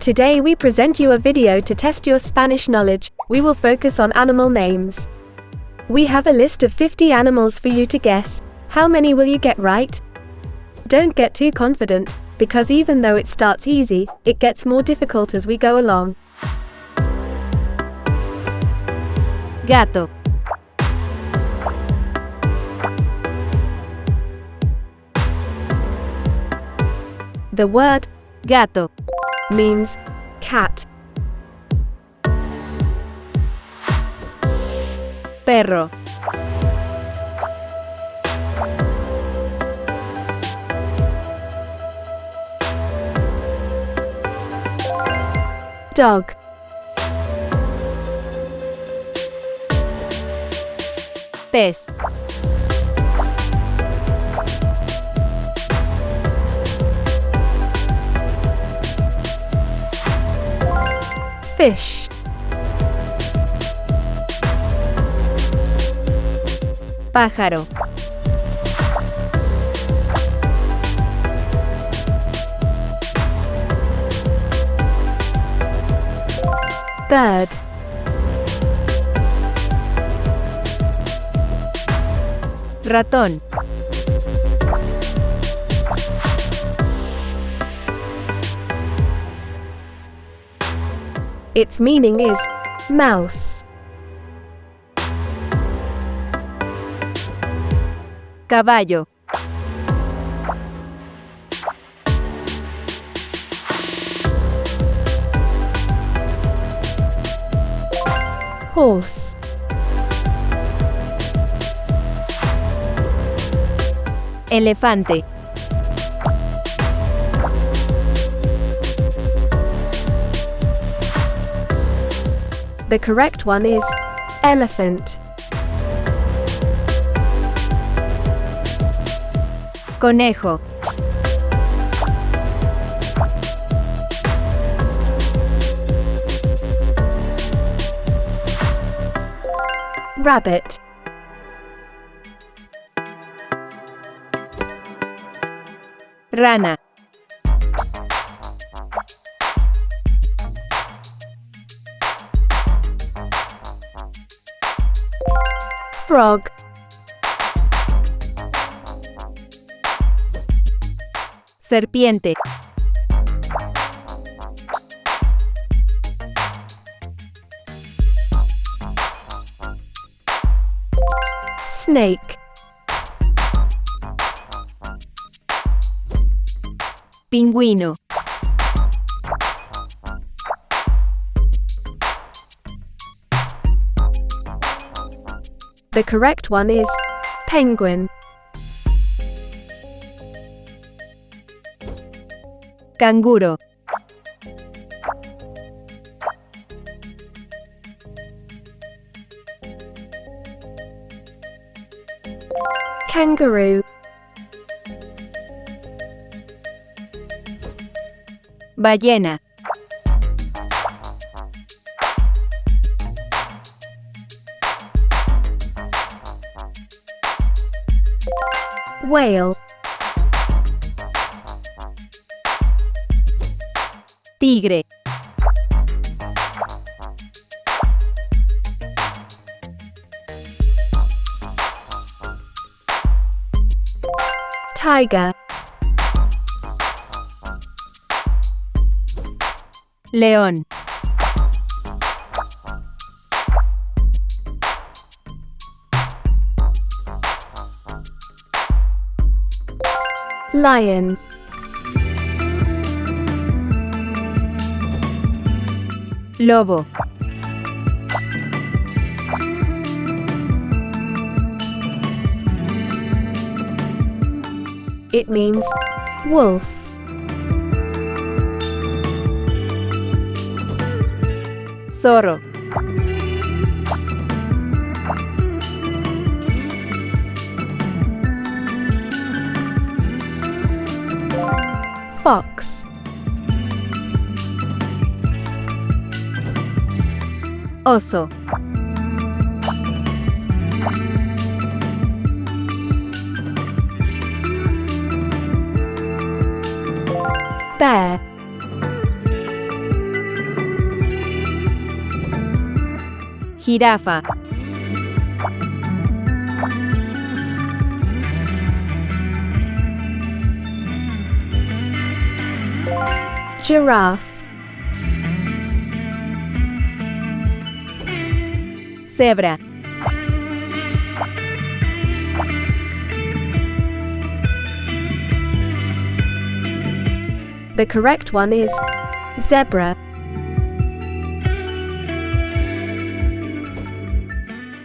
Today we present you a video to test your Spanish knowledge. We will focus on animal names. We have a list of 50 animals for you to guess. How many will you get right? Don't get too confident, because even though it starts easy, it gets more difficult as we go along. Gato. The word Gato. means cat. Perro. Dog. Pez. Fish. Pájaro. Bird. Ratón. Its meaning is mouse. Caballo. Horse. Elefante. The correct one is elephant. Conejo. Rabbit. Rana. Frog. Serpiente. Snake. Pingüino. The correct one is penguin. Canguro. Kangaroo. Ballena. Whale. Tigre. Tiger. León. Lion. Lobo. It means wolf. Zorro. Fox. Oso. Bear. Jirafa. Giraffe. Cebra. The correct one is zebra.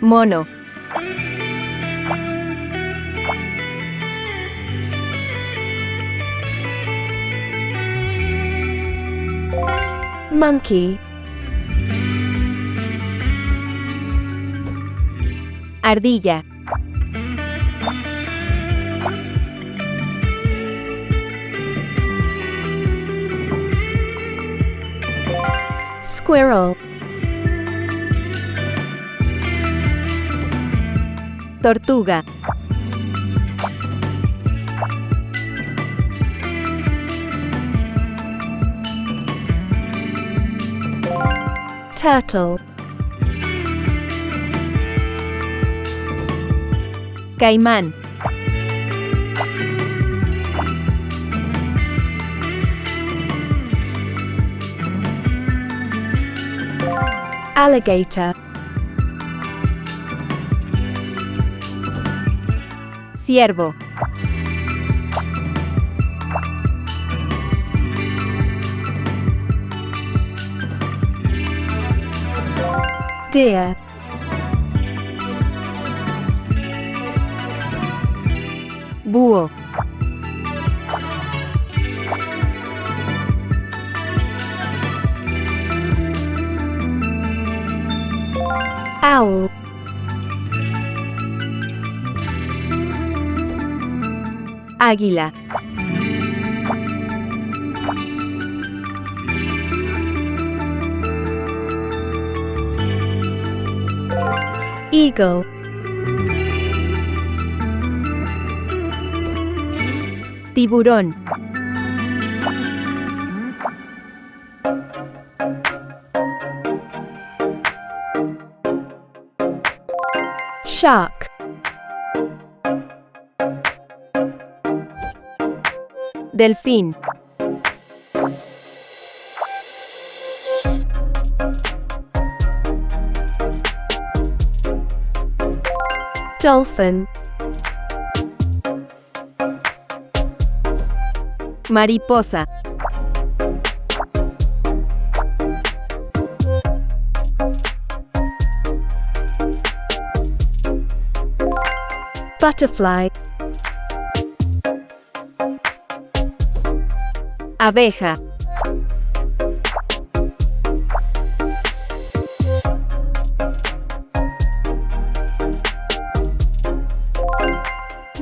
Mono. Monkey. Ardilla. Squirrel. Tortuga. Turtle. Caimán. Alligator. Ciervo. Deer. Búho. Owl. Águila. Eagle. Tiburón. Shark. Delfín. Dolphin. Mariposa. Butterfly. Abeja.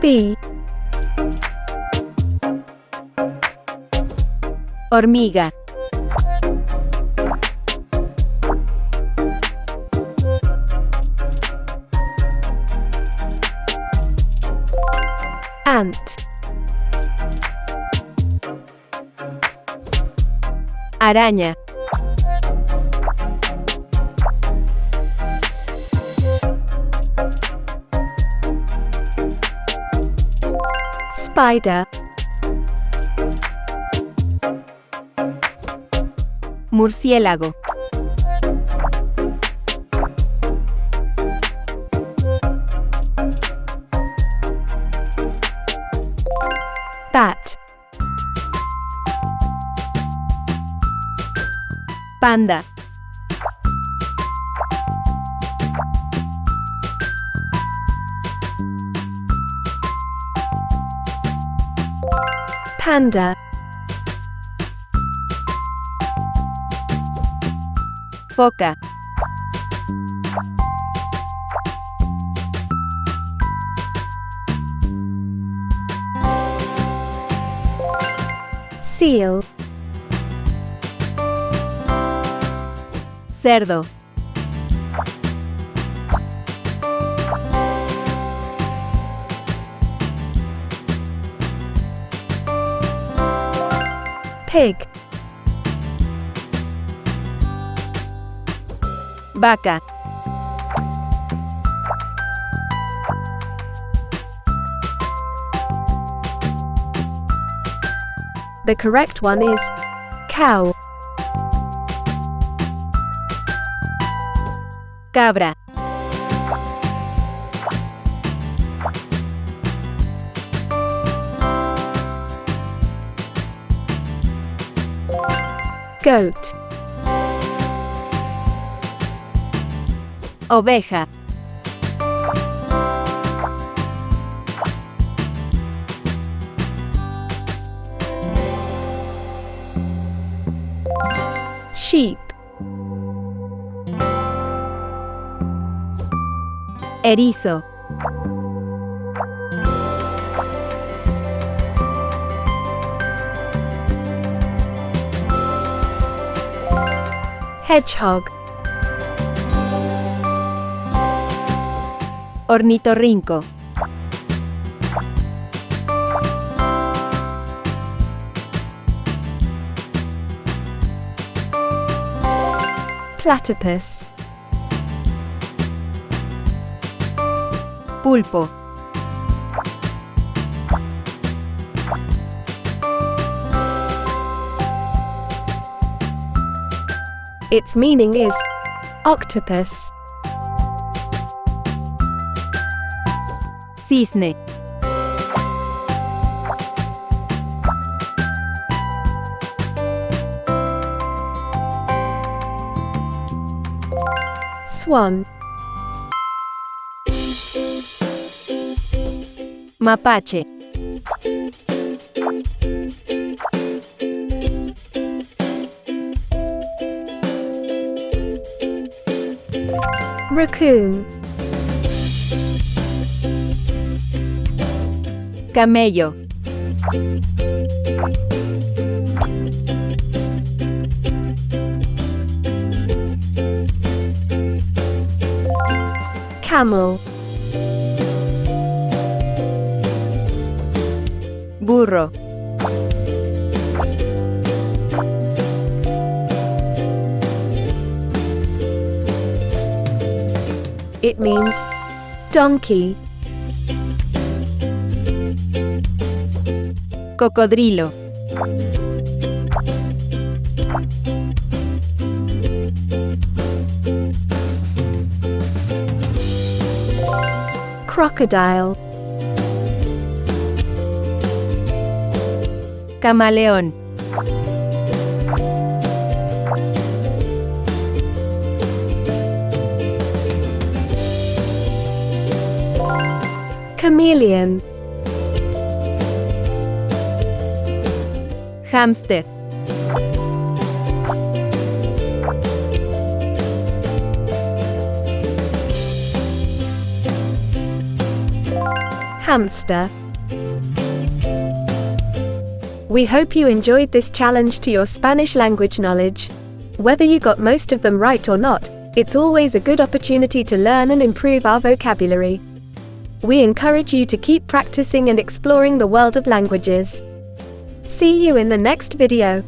Bee. Hormiga. Ant. Araña. Spider. Murciélago. Bat. Panda. Panda. Foca. Seal. Cerdo. Pig. Vaca. The correct one is cow. Cabra. Goat. Oveja. Sheep. Erizo. Hedgehog. Ornitorrinco. Platypus. Pulpo. Its meaning is octopus. Cisne. Swan. Mapache. Raccoon. Camello. Camel. Burro. It means donkey. Cocodrilo. Crocodile. Camaleón. Chameleon. Hámster. Hamster. We hope you enjoyed this challenge to your Spanish language knowledge. Whether you got most of them right or not, it's always a good opportunity to learn and improve our vocabulary. We encourage you to keep practicing and exploring the world of languages. See you in the next video.